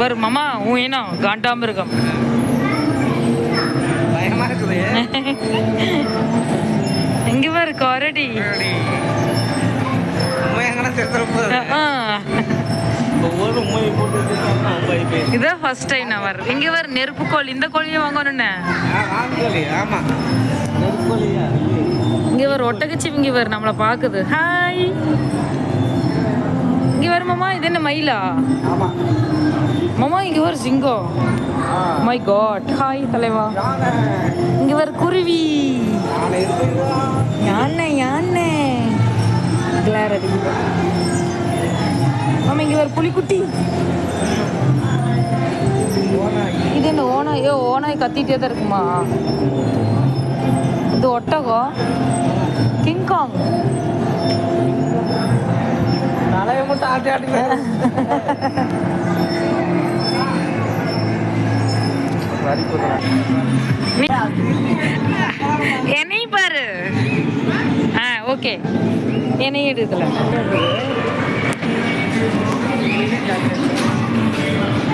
ஒரு மாமா ஏனோ காண்டாம இருக்கும். இங்க பாரு கரடி. இதான் ஃபர்ஸ்ட் டைம் நான் வர்றேன். இங்க வர நெருப்பு கோழி. இந்த கோழியை வாங்கணும்னு இங்க வர ஒட்டகச்சி இங்க வர நம்மள பாக்குது. ஹாய் இங்க வர மாமா. இது என்ன மயிலா மாமா? இங்க வர சிங்கம். My God. ஹாய் தலைவா. இங்க வர குருவி. யானை யானை கிளார் அடிக்குது மாமா. இங்க வர புலிக்குட்டி. இது என்ன ஓனாயோ? ஓனாய் கத்திட்டே தான் இருக்குமா? இது ஒட்டகம். கிங்காங். தலையை மட்டும் ஆட்டி ஆட்டி என்னை பாரு. ஓகே என்னையும் எடுக்கல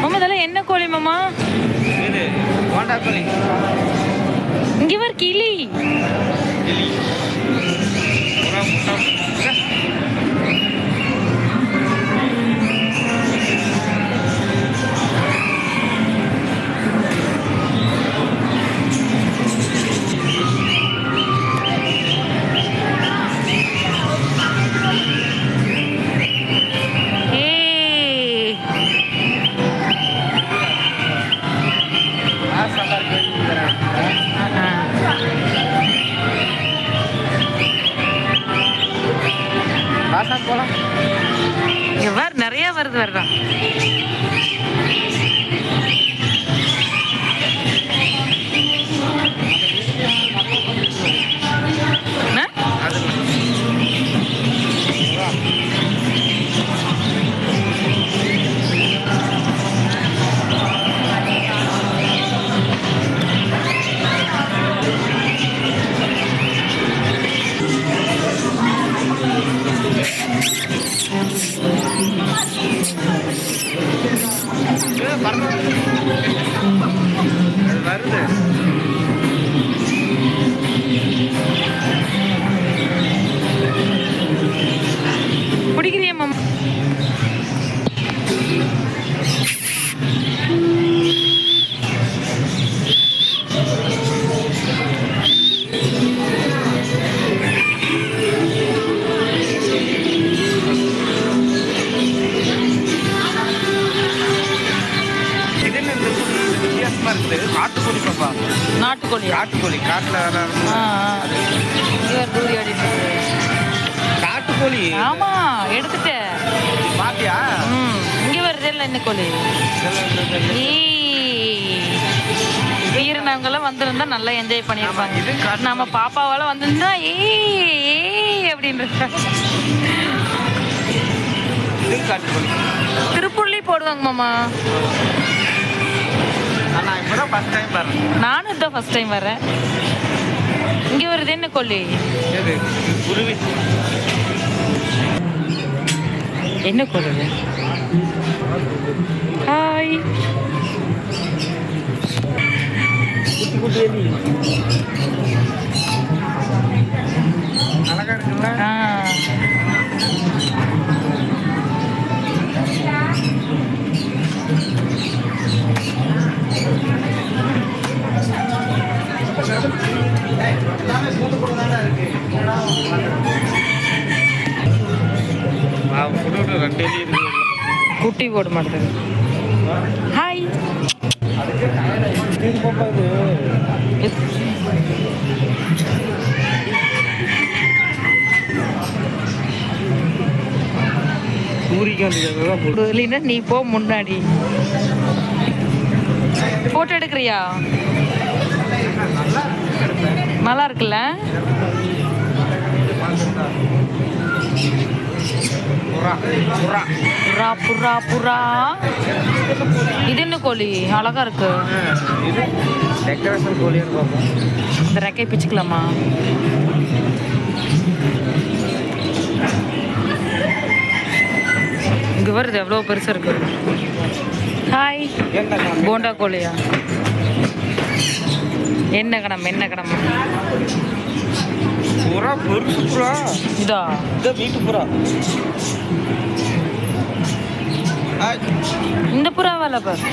மாமா. இதெல்லாம் என்ன கோழி மாமா? இங்க வர கிளி. நிறைய வருது வருதா? பிடிக்கிறியா மாமா? நாட்டுக்கோழி. நாட்டுக்கோழி காட்டுல நாட்டுக்கோழி. ஆமா எடுத்துட்டேன். பாத்தியா? இங்க வருது இல்லை என்ன கோழி? உயிரினவங்க எல்லாம் வந்திருந்தா நல்லா என்ஜாய் பண்ணிருப்பாங்க. நம்ம பாப்பாவால வந்திருந்தா அப்படின்னு திருப்புள்ளி போடுவாங்க மாமா. நானும் இதான் ஃபர்ஸ்ட் டைம் வரேன். இங்க வருது என்ன கோழி? என்ன கோழி? ஹாய். அழகா இருக்குல்ல? குட்டி போட மாட்டேது. ஹாய். இல்லைன்னா நீ போ முன்னாடி. போட்டோ எடுக்கிறியா? நல்லா இருக்குல்ல? புறா புறா புறா. இது என்ன கோழி? அழகா இருக்கு. இந்த ரெக்கை பிச்சுக்கலாமா? இங்கே வருது எவ்வளோ பெருசாக இருக்கு. ஹாய். போண்டா கோழியா? என்ன கடம் என்ன கடம்? புறா பெருசு புறா. இதா வீட்டு புறா. இந்த புறாவால பார்.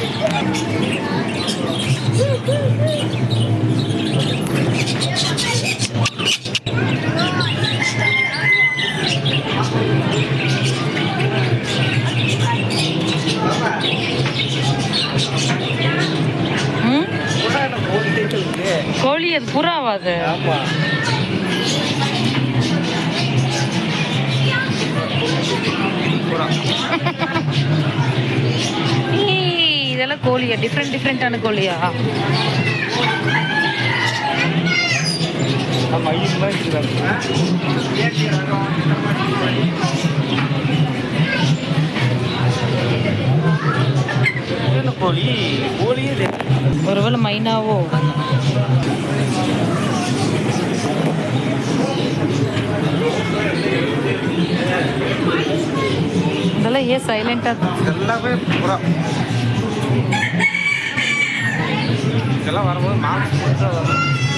கோழி அது புறாவா அது? இதெல்லாம் கோழியா? டிஃப்ரெண்டான கோழியா? ஒருவேளை மைனாவோ? இதெல்லாம் ஏன் சைலண்டா? எல்லாமே புறா. இதெல்லாம் வரும்போது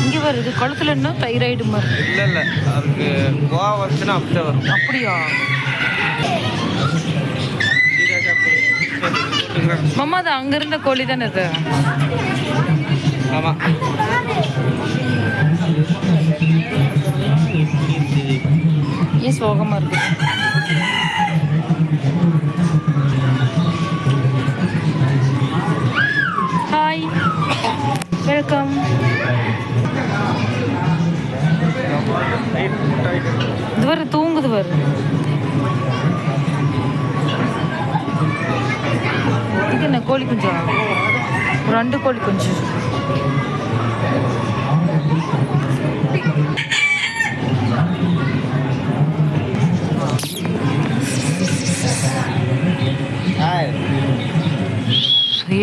இங்கே வருது கழுத்துல என்ன தைராய்டு மாதிரி? இல்லை அதுக்கு கோவம் வந்துச்சுன்னா அப்படியே வரும். அப்படியா? மாமா அது அங்க இருந்த கோழி தானே இது? ஆமா. ஏன் சோகமா இருக்கு? Hi, welcome. இது வர தூங்குது வரு. இது என்ன கோழி குஞ்சா? 2 கோழி குஞ்சு.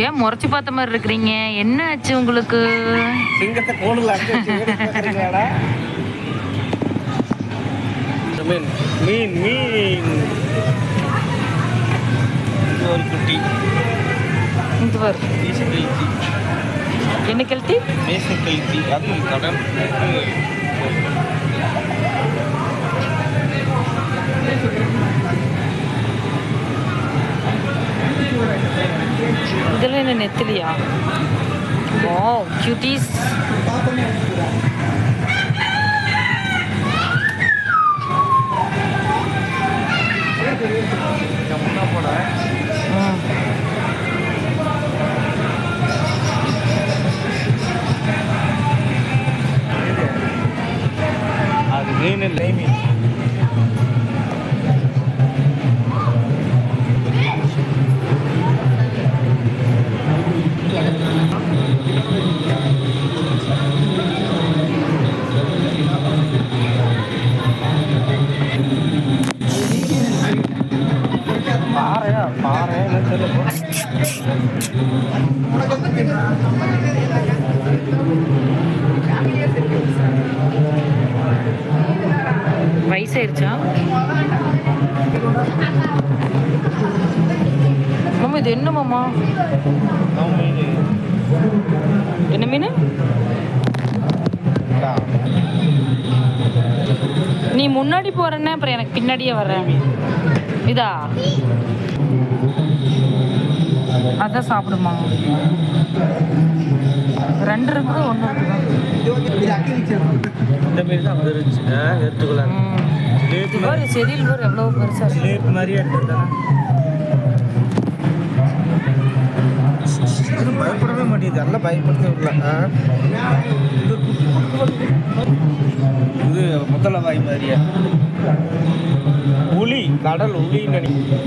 ஏன் முறைச்சு பார்த்த மாதிரி இருக்கிறீங்க? என்ன ஆச்சு உங்களுக்கு? சிங்கத்தை கோணுல மீன் மீன் ஒரு குட்டி. இது வரும் என்ன கெளுத்தி? மேசை கெளுத்தி. அது கடல். இதெல்லாம் என்ன நெத்திலியா? ஓ கியூட்டீஸ். அது மீன் இல்லை மீன். வயசாயிருச்சா? மாமா இது என்ன மாமா? என்ன மீன்? நீ முன்னாடி போறேன்னா அப்புறம் எனக்கு பின்னாடியே வர்றேன். இதா அதான் சாப்பிடுமா? 2 இருக்குது 1 இந்த மாரி தான் வந்துருச்சு. எடுத்துக்கலாம். செடியில் ஒரு எவ்வளோ பெருசாக ஜிலேபி மாதிரியே எடுத்துருந்தாங்க. பயப்படவே மாட்டேங்குது. எல்லாம் பயப்படுத்த. இது முதல்ல வாய் மாதிரியா? உளி, கடல் உளின்னு நினைக்கிறேன்.